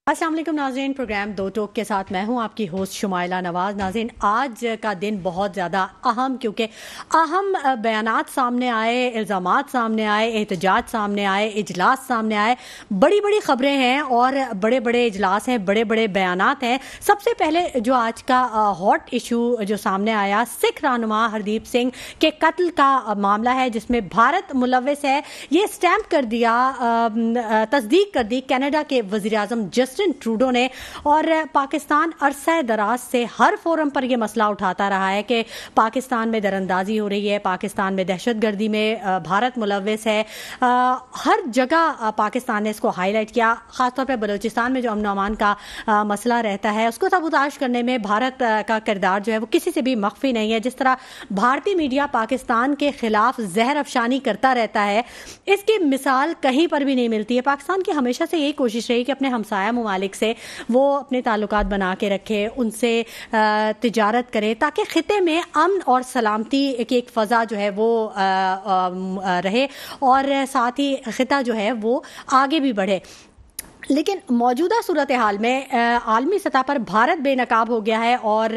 अस्सलाम वालेकुम नाज़रीन, प्रोग्राम दो टोक के साथ मैं हूं आपकी होस्ट शुमाइला नवाज़। नाज़रीन, आज का दिन बहुत ज़्यादा अहम, क्योंकि अहम बयानात सामने आए, इल्ज़ामात सामने आए, एहतजाज सामने आए, इजलास सामने आए, बड़ी बड़ी ख़बरें हैं और बड़े बड़े इजलास हैं, बड़े बड़े बयानात हैं। सबसे पहले जो आज का हॉट इशू जो सामने आया, सिख रहनुमा हरदीप सिंह के कत्ल का मामला है, जिसमें भारत मुलव्वस है, ये स्टैम्प कर दिया, तस्दीक कर दी कनाडा के वज़ीर-ए-आज़म जस्टिन ट्रूडो ने। और पाकिस्तान अरसा दराज से हर फोरम पर यह मसला उठाता रहा है कि पाकिस्तान में दरअंदाजी हो रही है, पाकिस्तान में दहशतगर्दी में भारत मुलव्वस है। हर जगह पाकिस्तान ने इसको हाईलाइट किया, ख़ासतौर पर बलूचिस्तान में जो अमन अमान का मसला रहता है, उसको सबूताश करने में भारत का किरदार जो है वो किसी से भी मख्फी नहीं है। जिस तरह भारतीय मीडिया पाकिस्तान के खिलाफ जहर अफशानी करता रहता है, इसकी मिसाल कहीं पर भी नहीं मिलती है। पाकिस्तान की हमेशा से यही कोशिश रही कि अपने हमसाया ममालिक से वो अपने ताल्लुकात बना के रखे, उनसे तिजारत करे, ताकि खिते में अमन और सलामती की एक फ़ज़ा जो है वो रहे और साथ ही खिता जो है वो आगे भी बढ़े। लेकिन मौजूदा सूरत हाल में आलमी सतह पर भारत बेनकाब हो गया है और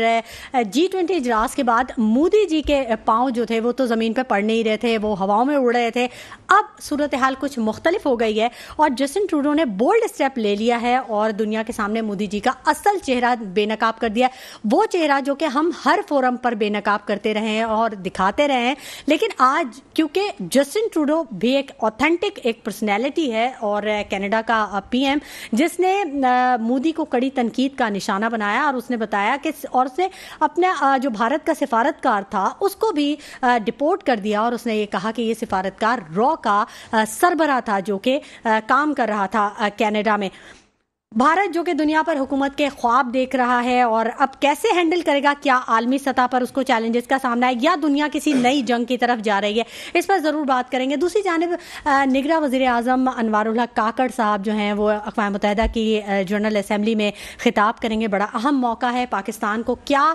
G20 इजलास के बाद मोदी जी के पाँव जो थे वो तो ज़मीन पर पड़ नहीं रहे थे, वो हवाओं में उड़ रहे थे। अब सूरत हाल कुछ मुख्तलिफ हो गई है और जस्टिन ट्रूडो ने बोल्ड स्टेप ले लिया है और दुनिया के सामने मोदी जी का असल चेहरा बेनकाब कर दिया, वो चेहरा जो कि हम हर फोरम पर बेनकाब करते रहे हैं और दिखाते रहे हैं। लेकिन आज क्योंकि जस्टिन ट्रूडो भी एक ऑथेंटिक एक पर्सनैलिटी है और कनाडा का PM, जिसने मोदी को कड़ी तनकीद का निशाना बनाया और उसने बताया कि और उसने अपने जो भारत का सिफारतकार था उसको भी डिपोर्ट कर दिया और उसने ये कहा कि ये सिफारतकार रॉ का सरबराह था जो कि काम कर रहा था कनाडा में। भारत जो कि दुनिया पर हुकूमत के ख्वाब देख रहा है और अब कैसे हैंडल करेगा, क्या आलमी सतह पर उसको चैलेंजेस का सामना है या दुनिया किसी नई जंग की तरफ जा रही है, इस पर ज़रूर बात करेंगे। दूसरी जानिब निगरां वज़ीर-ए-आज़म अनवारुल हक काकड़ साहब जो हैं वो अक़वाम मुत्तहिदा की जनरल असम्बली में खिताब करेंगे। बड़ा अहम मौका है, पाकिस्तान को क्या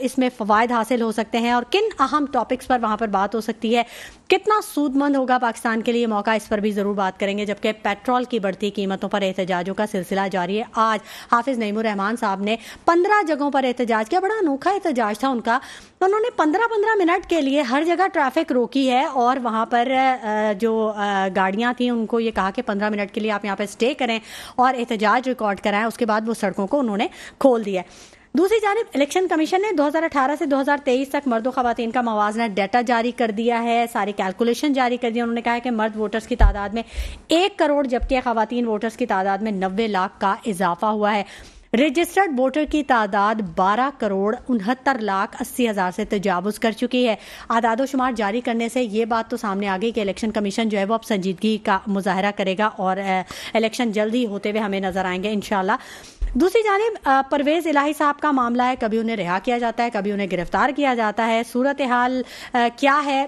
इसमें फ़वाइद हासिल हो सकते हैं और किन अहम टॉपिक्स पर वहाँ पर बात हो सकती है, कितना सूदमंद होगा पाकिस्तान के लिए मौका, इस पर भी ज़रूर बात करेंगे। जबकि पेट्रोल की बढ़ती कीमतों पर एहतजाजों का सिलसिला जारी है। आज हाफिज़ नईमुर रहमान साहब ने 15 जगहों पर एहतजाज किया, बड़ा अनोखा एहतजाज था उनका। उन्होंने 15-15 मिनट के लिए हर जगह ट्रैफिक रोकी है और वहाँ पर जो गाड़ियाँ थी उनको ये कहा कि 15 मिनट के लिए आप यहाँ पर स्टे करें और एहतजाज रिकॉर्ड कराएं। उसके बाद वो सड़कों को उन्होंने खोल दिया। दूसरी जानिब इलेक्शन कमीशन ने 2018 से 2023 तक मर्द और ख़वातीन का मवाजना डाटा जारी कर दिया है, सारी कैलकुलेशन जारी कर दिया। उन्होंने कहा है कि मर्द वोटर्स की तादाद में 1 करोड़ जबकि ख़वातीन वोटर्स की तादाद में 90 लाख का इजाफा हुआ है। रजिस्टर्ड वोटर की तादाद 12 करोड़ 69 लाख 80 हज़ार से तजावुज़ कर चुकी है। आदाद शुमार जारी करने से ये बात तो सामने आ गई कि इलेक्शन कमीशन जो है वो अब संजीदगी का मुजाहरा करेगा और इलेक्शन जल्दी होते हुए हमें नज़र आएंगे इंशाल्लाह। दूसरी जानिब परवेज़ इलाही साहब का मामला है, कभी उन्हें रिहा किया जाता है, कभी उन्हें गिरफ्तार किया जाता है। सूरत हाल क्या है,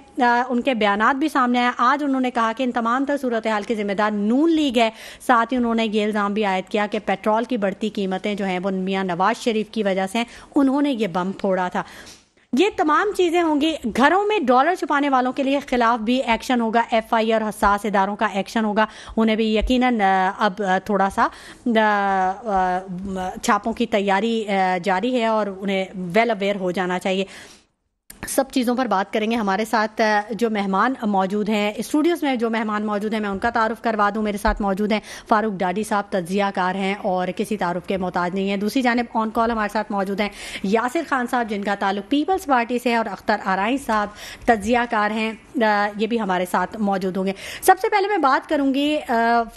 उनके बयानात भी सामने आए। आज उन्होंने कहा कि इन तमाम तर सूरत हाल की जिम्मेदार नून लीग है। साथ ही उन्होंने ये इल्ज़ाम भी आयद किया कि पेट्रोल की बढ़ती कीमतें जो हैं वो मियां नवाज शरीफ की वजह से उन्होंने ये बम फोड़ा था। ये तमाम चीज़ें होंगी। घरों में डॉलर छुपाने वालों के लिए खिलाफ भी एक्शन होगा, FI और हसास इदारों का एक्शन होगा। उन्हें भी यकीनन अब थोड़ा सा छापों की तैयारी जारी है और उन्हें वेल अवेयर हो जाना चाहिए। सब चीज़ों पर बात करेंगे। हमारे साथ जो मेहमान मौजूद हैं स्टूडियोज़ में, जो मेहमान मौजूद हैं मैं उनका तारुफ़ करवा दूं। मेरे साथ मौजूद हैं फ़ारूक डाडी साहब, तज्ज़ियाकार हैं और किसी तारुफ़ के मोहताज नहीं हैं। दूसरी जानिब ऑन कॉल हमारे साथ मौजूद हैं यासिर खान साहब, जिनका ताल्लुक़ पीपल्स पार्टी से है, और अख्तर आराई साहब तज्ज़ियाकार हैं, ये भी हमारे साथ मौजूद होंगे। सबसे पहले मैं बात करूँगी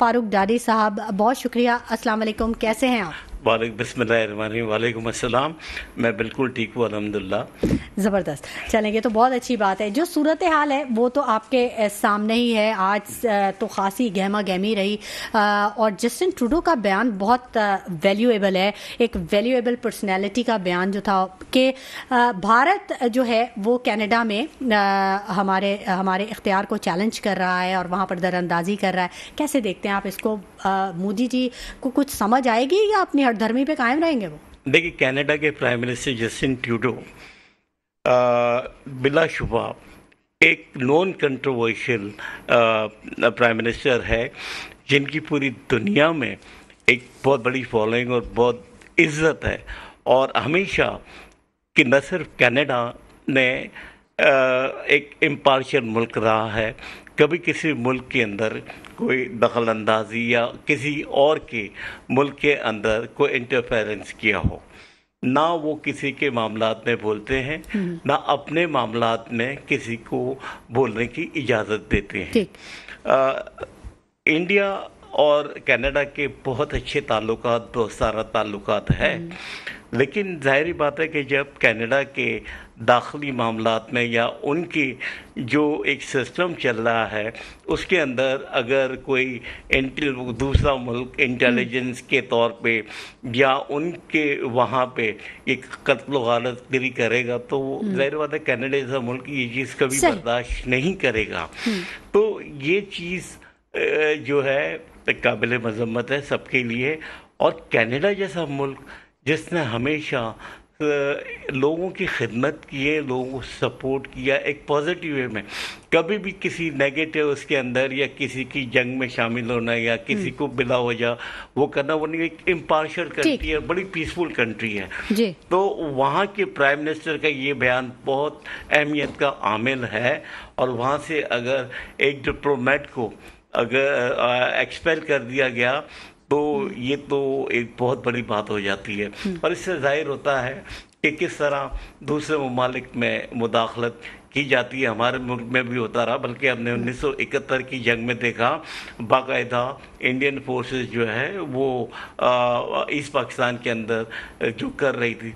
फ़ारूक डाडी साहब, बहुत शुक्रिया। अस्सलाम वालेकुम, कैसे हैं आप? वालेकुम अस्सलाम, मैं बिल्कुल ठीक हूँ अल्हम्दुलिल्लाह। ज़बरदस्त, चलेंगे तो बहुत अच्छी बात है। जो सूरत हाल है वो तो आपके सामने ही है। आज तो खासी गहमा गहमी रही और जस्टिन ट्रूडो का बयान बहुत वैल्यूएबल है, एक वैल्यूएबल पर्सनैलिटी का बयान जो था कि भारत जो है वो कनाडा में हमारे इख्तियार को चैलेंज कर रहा है और वहाँ पर दरअंदाजी कर रहा है। कैसे देखते हैं आप इसको? मोदी जी को कुछ समझ आएगी या अपनी हठधर्मी पे कायम रहेंगे वो? देखिए, कनाडा के प्राइम मिनिस्टर जस्टिन ट्रूडो बिलाशुबा एक नॉन कंट्रोवर्शियल प्राइम मिनिस्टर है, जिनकी पूरी दुनिया में ایک بہت بڑی فالوئنگ اور بہت عزت ہے، اور ہمیشہ کہ نہ صرف کینیڈا نے ایک امپارشل ملک رہا ہے، کبھی کسی ملک کے اندر کوئی دخل اندازی یا کسی اور کے ملک کے اندر کوئی انٹرفیرنس کیا ہو، نہ وہ کسی کے معاملات میں بولتے ہیں، نہ اپنے معاملات میں کسی کو بولنے کی اجازت دیتے ہیں۔ انڈیا اور کینیڈا کے بہت اچھے تعلقات، دوستانہ تعلقات ہیں، لیکن ظاہری بات ہے کہ جب کینیڈا کے داخلی معاملات میں یا ان کی جو ایک سسٹم چل رہا ہے اس کے اندر اگر کوئی دوسرا ملک انٹیلیجنس کے طور پہ یا ان کے وہاں پہ ایک قتل و غارت گری کرے گا تو ظاہر بات ہے کینیڈا جیسا ملک یہ چیز کبھی برداشت نہیں کرے گا۔ تو یہ چیز جو ہے قابل مذمت ہے سب کے لیے، اور کینیڈا جیسا ملک جس نے ہمیشہ لوگوں کی خدمت کی ہے، لوگوں کو سپورٹ کیا ایک پازیٹیو وے میں، کبھی بھی کسی نیگیٹو اس کے اندر یا کسی کی جنگ میں شامل ہونا یا کسی کو بلا وجہ وہ کرنا، وہ نہیں، ایک امپارشل کنٹری ہے، بڑی پیسفل کنٹری ہے۔ تو وہاں کے پرائم منسٹر کا یہ بیان بہت اہمیت کا عامل ہے، اور وہاں سے اگر ایک ڈپلومیٹ کو اگر ایکسپیل کر دیا گیا تو یہ تو ایک بہت بڑی بات ہو جاتی ہے، اور اس سے ظاہر ہوتا ہے کہ کس طرح دوسرے ممالک میں مداخلت کی جاتی ہے۔ ہمارے ملک میں بھی ہوتا رہا، بلکہ ہم نے 1971 کی جنگ میں دیکھا باقاعدہ انڈین فورسز جو ہے وہ ایسٹ پاکستان کے اندر جو کر رہی تھی۔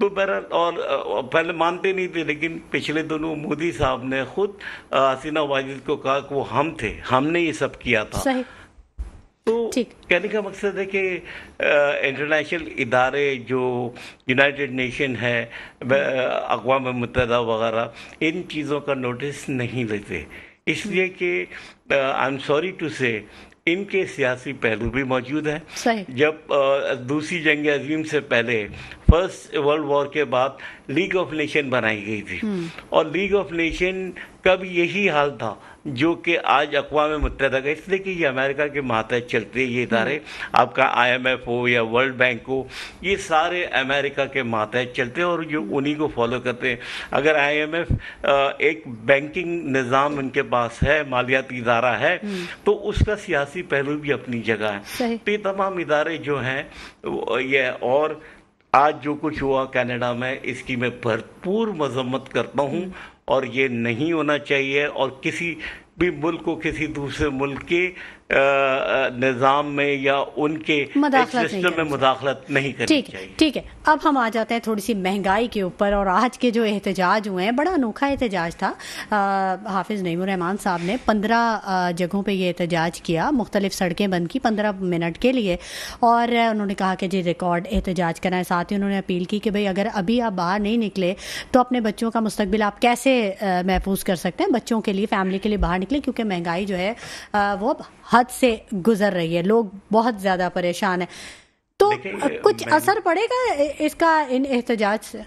تو بہرحال، اور پہلے مانتے نہیں تھے، لیکن پچھلے دنوں مودی صاحب نے خود حسینہ واجد کو کہا کہ وہ ہم تھے، ہم نے یہ سب کیا تھا۔ تو کہنے کا مقصد ہے کہ انٹرنیشنل ادارے جو یونائٹڈ نیشن ہے، اقوام متحدہ وغیرہ، ان چیزوں کا نوٹس نہیں لیتے، اس لیے کہ آئی ایم سوری ٹو سے ان کے سیاسی پہلو بھی موجود ہیں۔ جب دوسری جنگ عظیم سے پہلے فرسٹ ورلڈ وار کے بعد لیگ آف نیشن بنائی گئی تھی، اور لیگ آف نیشن کا بھی یہی حال تھا جو کہ آج اقوام متحدہ کا، اس لیے کہ یہ امریکہ کے ماتحت چلتے ہیں یہ ادارے، آپ کا آئی ایم ایف ہو یا ورلڈ بینک ہو، یہ سارے امریکہ کے ماتحت چلتے ہیں اور جو انہی کو فالو کرتے ہیں۔ اگر آئی ایم ایف ایک بینکنگ نظام ان کے پاس ہے، مالیاتی ادارہ ہے، تو اس کا سیاسی پہلو بھی اپنی جگہ ہے۔ تو یہ تمام ادارے جو ہیں یہ، اور آج جو کچھ ہوا کینیڈا میں، اس کی میں بھرپور مذمت کرتا ہوں، اور یہ نہیں ہونا چاہیے، اور کسی بھی ملک کو کسی دوسرے ملک کے نظام میں یا ان کے سسٹم میں مداخلت نہیں کرنی چاہیے۔ ٹھیک ہے، اب ہم آ جاتے ہیں تھوڑی سی مہنگائی کے اوپر، اور آج کے جو احتجاج ہوئے ہیں، بڑا انوکھا احتجاج تھا۔ حافظ نعیم الرحمان صاحب نے 15 جگہوں پہ یہ احتجاج کیا، مختلف سڑکیں بند کی 15 منٹ کے لیے، اور انہوں نے کہا کہ جی ریکارڈ احتجاج کرنا ہے۔ ساتھ ہی انہوں نے اپیل کی کہ بھئی اگر ابھی آپ باہر نہیں نکلے تو اپنے بچوں کا مستقبل آپ کیسے محفوظ کر سکتے ہیں، بچوں کے لیے، فیملی کے لیے باہر نکلے، کیونکہ مہنگائی جو ہے وہ حد سے گزر رہی ہے، لوگ بہت زیادہ پریشان ہیں۔ تو کچھ اثر پڑے گا اس کا ان احتجاج سے؟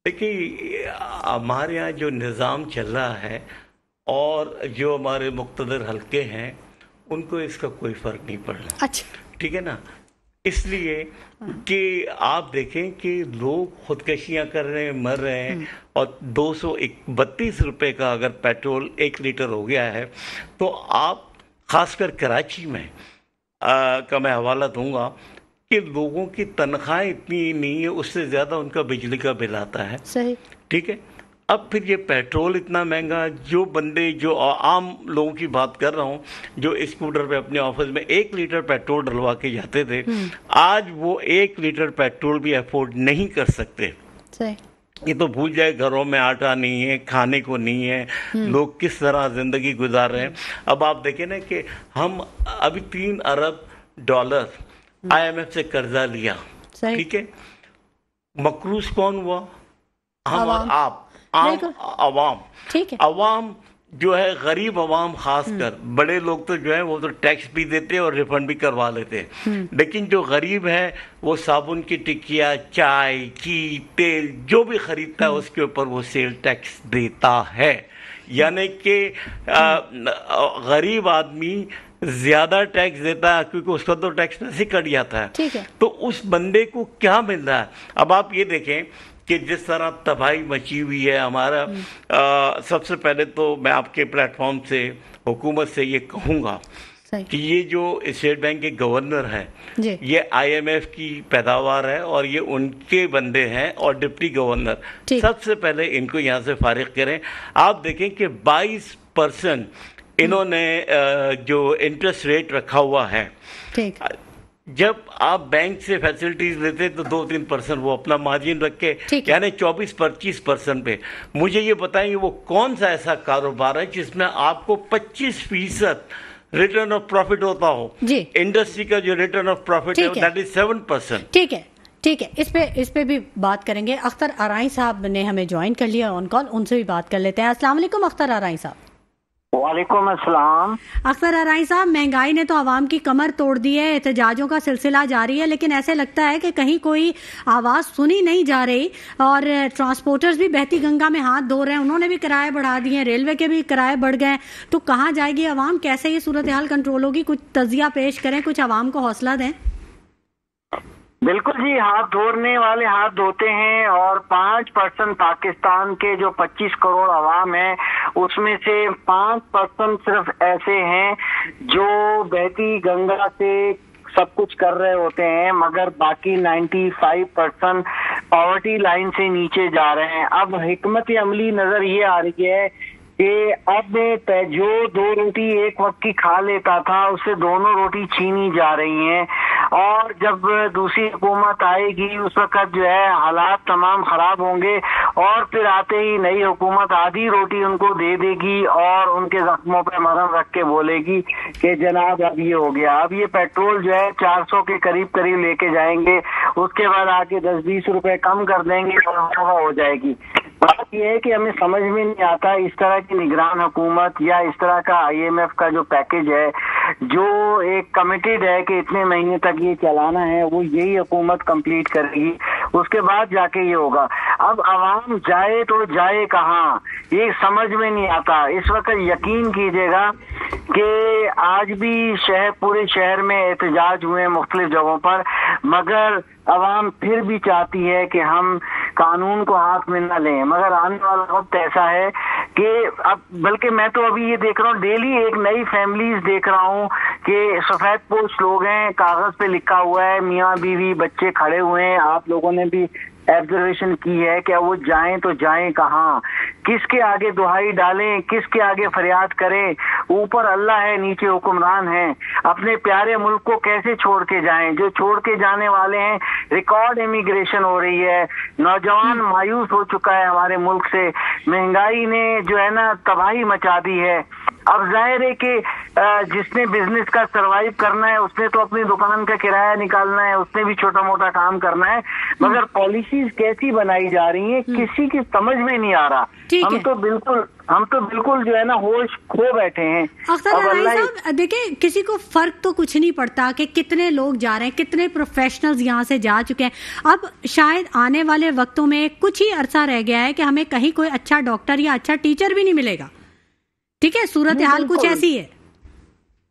دیکھیے، ہمارے یہاں جو نظام چل رہا ہے اور جو ہمارے مقتدر حلقے ہیں ان کو اس کا کوئی فرق نہیں پڑ رہا۔ اچھا، ٹھیک ہے نا، اس لیے کہ آپ دیکھیں کہ لوگ خودکشیاں کر رہے ہیں، مر رہے ہیں، اور 232 روپے کا اگر پیٹرول 1 لیٹر ہو گیا ہے، تو آپ خاص کر کراچی میں کا میں حوالہ دوں گا کہ لوگوں کی تنخواہیں اتنی نہیں ہے، اس سے زیادہ ان کا بجلی کا بل آتا ہے۔ صحیح، ٹھیک ہے، اب پھر یہ پیٹرول اتنا مہنگا، جو بندے، جو عام لوگوں کی بات کر رہا ہوں، جو اسکوٹر پہ اپنے آفس میں 1 لیٹر پیٹرول ڈلوا کے جاتے تھے، آج وہ 1 لیٹر پیٹرول بھی افورڈ نہیں کر سکتے۔ صحیح، یہ تو بھول جائے، گھروں میں آٹا نہیں ہے، کھانے کو نہیں ہے، لوگ کس طرح زندگی گزار رہے ہیں۔ اب آپ دیکھیں نا کہ ہم ابھی $3 ارب آئی ایم ایف سے قرضہ لیا، ٹھیک ہے، مقروض کون ہوا؟ ہم اور آپ، عوام۔ عوام جو ہے، غریب عوام خاص کر، بڑے لوگ تو جو ہے وہ تو ٹیکس بھی دیتے اور ریفنڈ بھی کروا لیتے، لیکن جو غریب ہے وہ صابن کی ٹکیا، چائے کی، تیل جو بھی خریدتا ہے اس کے اوپر وہ سیل ٹیکس دیتا ہے۔ یعنی کہ غریب آدمی ज्यादा टैक्स देता है क्योंकि उसका तो टैक्स वैसे कट जाता है, ठीक है। तो उस बंदे को क्या मिल रहा है? अब आप ये देखें कि जिस तरह तबाही मची हुई है हमारा, सबसे पहले तो मैं आपके प्लेटफॉर्म से हुकूमत से ये कहूँगा कि ये जो स्टेट बैंक के गवर्नर हैं ये IMF की पैदावार है और ये उनके बंदे हैं, और डिप्टी गवर्नर सबसे पहले इनको यहाँ से फारिग करें। आप देखें कि 22% इन्होंने जो इंटरेस्ट रेट रखा हुआ है। जब आप बैंक से फैसिलिटीज लेते तो 2-3% वो अपना मार्जिन रख के, यानी 24-25% पे। मुझे ये बताएंगे वो कौन सा ऐसा कारोबार है जिसमें आपको 25% रिटर्न ऑफ प्रॉफिट होता हो? जी, इंडस्ट्री का जो रिटर्न ऑफ प्रॉफिट है दैट इज 7%। ठीक है, ठीक है, इस पे भी बात करेंगे। अख्तर आराई साहब ने हमें ज्वाइन कर लिया ऑन कॉल, उनसे भी बात कर लेते हैं। अस्सलाम वालेकुम अख्तर आराई साहब। वालेकुम अस्सलाम। अख्तर आराई साहब, महंगाई ने तो आवाम की कमर तोड़ दी है, एहतजाजों का सिलसिला जारी है, लेकिन ऐसे लगता है कि कहीं कोई आवाज़ सुनी नहीं जा रही। और ट्रांसपोर्टर्स भी बहती गंगा में हाथ धो रहे हैं, उन्होंने भी किराए बढ़ा दिए, रेलवे के भी किराए बढ़ गए। तो कहाँ जाएगी आवाम? कैसे ये सूरत हाल कंट्रोल होगी? कुछ तजिया पेश करें, कुछ आवाम को हौसला दें। बिल्कुल जी, हाथ धोने वाले हाथ धोते हैं, और 5% पाकिस्तान के जो 25 करोड़ आवाम है उसमें से 5% सिर्फ ऐसे हैं जो बहती गंगा से सब कुछ कर रहे होते हैं, मगर बाकी 95% पॉवर्टी लाइन से नीचे जा रहे हैं। अब हिकमत अमली नजर ये आ रही है कि अब जो 2 रोटी एक वक्त की खा लेता था उससे दोनों रोटी छीनी जा रही हैं, और जब दूसरी हुकूमत आएगी उस वक्त जो है हालात तमाम खराब होंगे, और फिर आते ही नई हुकूमत आधी रोटी उनको दे देगी और उनके जख्मों पे मरहम रख के बोलेगी कि जनाब अब ये हो गया। अब ये पेट्रोल जो है 400 के करीब लेके जाएंगे, उसके बाद आके 10-20 रुपए कम कर देंगे और हो जाएगी। बात यह है कि हमें समझ में नहीं आता इस तरह की निगरान हुकूमत या इस तरह का IMF का जो पैकेज है, जो एक कमिटेड है कि इतने महीने तक ये चलाना है, वो यही हुकूमत कंप्लीट करेगी, उसके बाद जाके ये होगा। अब आवाम जाए तो जाए कहाँ, ये समझ में नहीं आता। इस वक्त यकीन कीजिएगा कि आज भी पूरे शहर में एहतजाज हुए मुख्तलिफ जगहों पर, मगर आवाम फिर भी चाहती है कि हम कानून को हाथ में न लें। मगर आने वाला वक्त ऐसा है कि अब बल्कि मैं तो अभी ये देख रहा हूँ, डेली एक नई फैमिलीज देख रहा हूँ कि सफेद पोश लोग हैं, कागज पे लिखा हुआ है मियाँ बीवी बच्चे खड़े हुए हैं। आप लोगों ने भी ऑब्जर्वेशन की है कि वो जाएं तो जाएं कहाँ, किसके आगे दुहाई डालें, किसके आगे फरियाद करें? ऊपर अल्लाह है, नीचे हुक्मरान है। अपने प्यारे मुल्क को कैसे छोड़ के जाएं? जो छोड़ के जाने वाले हैं, रिकॉर्ड इमिग्रेशन हो रही है, नौजवान मायूस हो चुका है हमारे मुल्क से, महंगाई ने जो है ना तबाही मचा दी है। अब जाहिर है कि जिसने बिजनेस का सरवाइव करना है उसने तो अपनी दुकान का किराया निकालना है, उसने भी छोटा मोटा काम करना है, मगर पॉलिसीज कैसी बनाई जा रही हैं किसी की समझ में नहीं आ रहा। हम तो बिल्कुल जो है ना होश खो बैठे हैं। अख्तर देखिए, किसी को फर्क तो कुछ नहीं पड़ता कि कितने लोग जा रहे हैं, कितने प्रोफेशनल्स यहाँ से जा चुके हैं। अब शायद आने वाले वक्तों में कुछ ही अरसा रह गया है कि हमें कहीं कोई अच्छा डॉक्टर या अच्छा टीचर भी नहीं मिलेगा। ठीक है, सूरत हाल कुछ ऐसी है।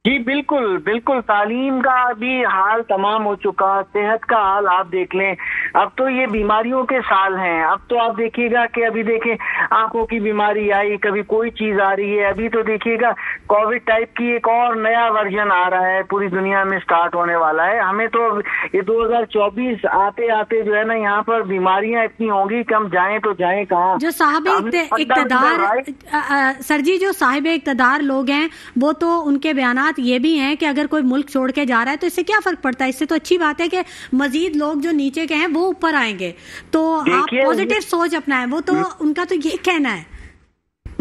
जी बिल्कुल, तालीम का भी हाल तमाम हो चुका, सेहत का हाल आप देख लें। अब तो ये बीमारियों के साल हैं। अब तो आप देखिएगा कि अभी देखें आंखों की बीमारी आई, कभी कोई चीज आ रही है। अभी तो देखिएगा कोविड टाइप की एक और नया वर्जन आ रहा है, पूरी दुनिया में स्टार्ट होने वाला है। हमें तो ये 2024 आते आते जो है ना यहाँ पर बीमारियां इतनी होंगी कि हम जाएं तो जाएं कहाँ। जो साहिब इक़्तिदार सर जी, जो साहिब इक़्तिदार लोग हैं वो तो उनके बयान ये भी हैं कि अगर कोई मुल्क छोड़ के जा रहा है तो इससे क्या फर्क पड़ता है? इससे तो अच्छी बात है कि मजीद लोग जो नीचे के हैं वो ऊपर आएंगे। तो आप पॉजिटिव सोच अपनाएं, वो तो उनका तो ये कहना है।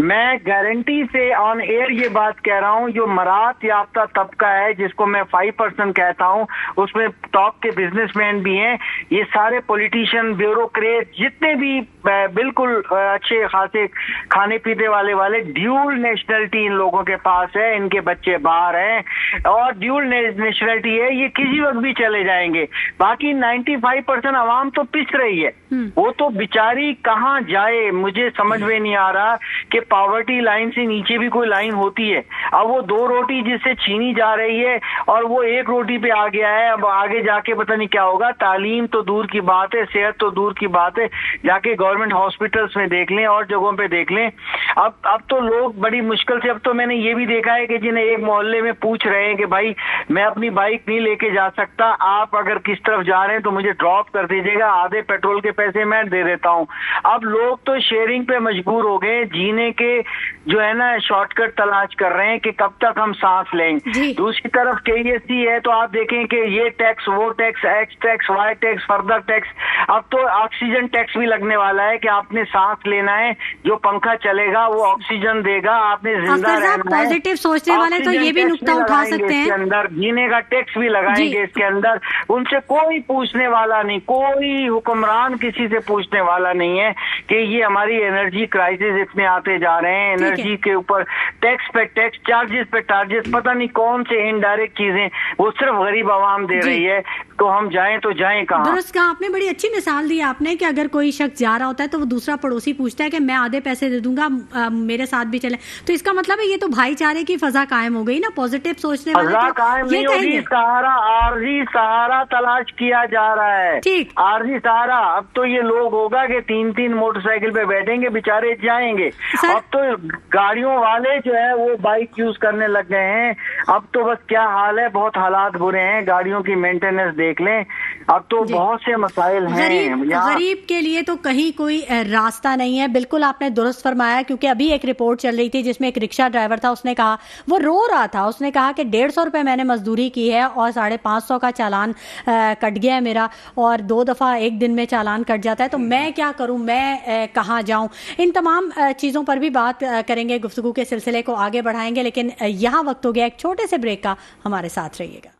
मैं गारंटी से ऑन एयर ये बात कह रहा हूँ, जो मरात याफ्ता तबका है जिसको मैं 5% कहता हूँ, उसमें टॉप के बिजनेसमैन भी हैं, ये सारे पॉलिटिशियन, ब्यूरोक्रेट, जितने भी बिल्कुल अच्छे खासे खाने पीने वाले ड्यूल नेशनलिटी इन लोगों के पास है, इनके बच्चे बाहर हैं और ड्यूल नेशनलिटी है, ये किसी वक्त भी चले जाएंगे। बाकी 95% आवाम तो पिस रही है, वो तो बेचारी कहाँ जाए, मुझे समझ में नहीं आ रहा कि پاورٹی لائن سے نیچے بھی کوئی لائن ہوتی ہے. اب وہ 2 روٹی جس سے چھینی جا رہی ہے اور وہ 1 روٹی پہ آ گیا ہے. اب آگے جا کے پتہ نہیں کیا ہوگا. تعلیم تو دور کی بات ہے, صحت تو دور کی بات ہے, جا کے گورنمنٹ ہاسپٹلس میں دیکھ لیں اور جگہوں پہ دیکھ لیں. اب تو لوگ بڑی مشکل سے, اب تو میں نے یہ بھی دیکھا ہے کہ جنہیں ایک محلے میں پوچھ رہے ہیں کہ بھائی میں اپنی بائک نہیں لے کے جا سکتا, آپ اگر کس طرف جا رہے ہیں تو مجھے ڈراپ کر دیجیے گا, آدھے پیٹرول کے پیسے میں دے دیتا ہوں. اب لوگ تو شیئرنگ پہ مجبور ہو گئے, جینے کے جو ہے نا شارٹ کٹ تلاش کر رہے ہیں کہ کب تک ہم سانس لیں. دوسری طرف KSC ہے تو آپ دیکھیں کہ یہ ٹیکس, وہ tax, X tax, Y tax, further tax. اب تو آکسیجن ٹیکس بھی لگنے والا ہے کہ آپ نے سانس لینا ہے, جو پنکھا چلے گا وہ آکسیجن دے گا, آپ نے زندہ رہنا ہے. پازیٹیو سوچنے والے تو یہ بھی نقطہ اٹھا سکتے ہیں, اس کے اندر جینے کا ٹیکس بھی لگائیں گے اس کے اندر. ان سے کوئی پوچھنے والا نہیں, کوئی حکمران کسی سے پوچھنے والا نہیں ہے کہ یہ ہماری انرجی کرائسس اتنے آتے جا رہے ہیں, انرجی کے اوپر ٹیکس پہ ٹیکس, چارجز پہ چارجز, پتہ نہیں کون سے انڈائریکٹ چیزیں وہ صرف غریب عوام دے رہی ہے. تو ہم جائیں تو جائیں کہاں؟ درست کہا آپ نے, بڑی اچھی مثال دی آپ نے کہ اگر کوئی شخص جا رہا ہوتا ہے تو وہ دوسرا پڑوسی پوچھتا ہے کہ میں آدھے پیسے دے دوں گا, میرے ساتھ بھی چلیں. تو اس کا مطلب ہے یہ تو بھائی چارے کی فضا قائم ہو گئی نا, پازیٹیو سوچنے والے فضا قائم نہیں ہوگی. سہارا, عارضی سہارا تلاش کیا جا رہا ہے, عارضی سہارا. اب تو یہ لوگ ہوگا کہ 3 موٹر سائیکل پہ بیٹھیں گے, بےچارے جائیں گے. اب تو گاڑیوں والے جو ہے وہ بائک یوز کرنے لگ گئے ہیں. اب تو بس کیا حال ہے, بہت حالات برے ہیں, گاڑیوں کی مینٹیننس دیکھ لیں. اب تو بہت سے مسائل ہیں. غریب کے لیے تو کہیں کوئی راستہ نہیں ہے. بالکل آپ نے درست فرمایا, کیونکہ ابھی ایک رپورٹ چل رہی تھی جس میں ایک رکشہ ڈرائیور تھا, اس نے کہا, وہ رو رہا تھا, اس نے کہا کہ 150 روپے میں نے مزدوری کی ہے اور 550 کا چالان کٹ گیا ہے میرا, اور 2 دفعہ ایک دن میں چالان کٹ جاتا ہے, تو میں کیا کروں, میں کہاں جاؤں. ان تمام چیزوں پر بھی بات کریں گے, گفتگو کے سلسلے کو آگے بڑھائیں گے, لیکن یہاں وقت ہو گیا ایک چھوٹے سے بریک کا. ہمارے ساتھ رہیے گا.